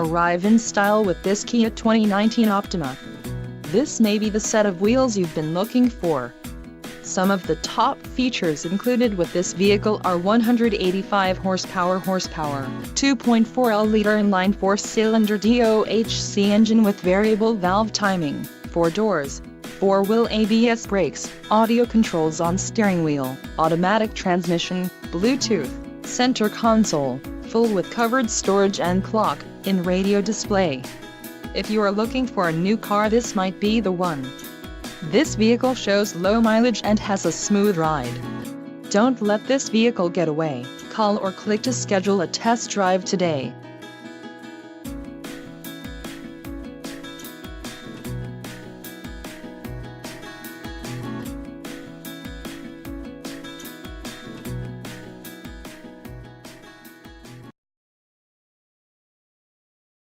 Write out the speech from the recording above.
Arrive in style with this Kia 2019 Optima. This may be the set of wheels you've been looking for. Some of the top features included with this vehicle are 185 horsepower, 2.4L inline 4-cylinder DOHC engine with variable valve timing, 4 doors, 4-wheel ABS brakes, audio controls on steering wheel, automatic transmission, Bluetooth, center console, full with covered storage and clock-in radio display. If you are looking for a new car, this might be the one. This vehicle shows low mileage and has a smooth ride. Don't let this vehicle get away. Call or click to schedule a test drive today.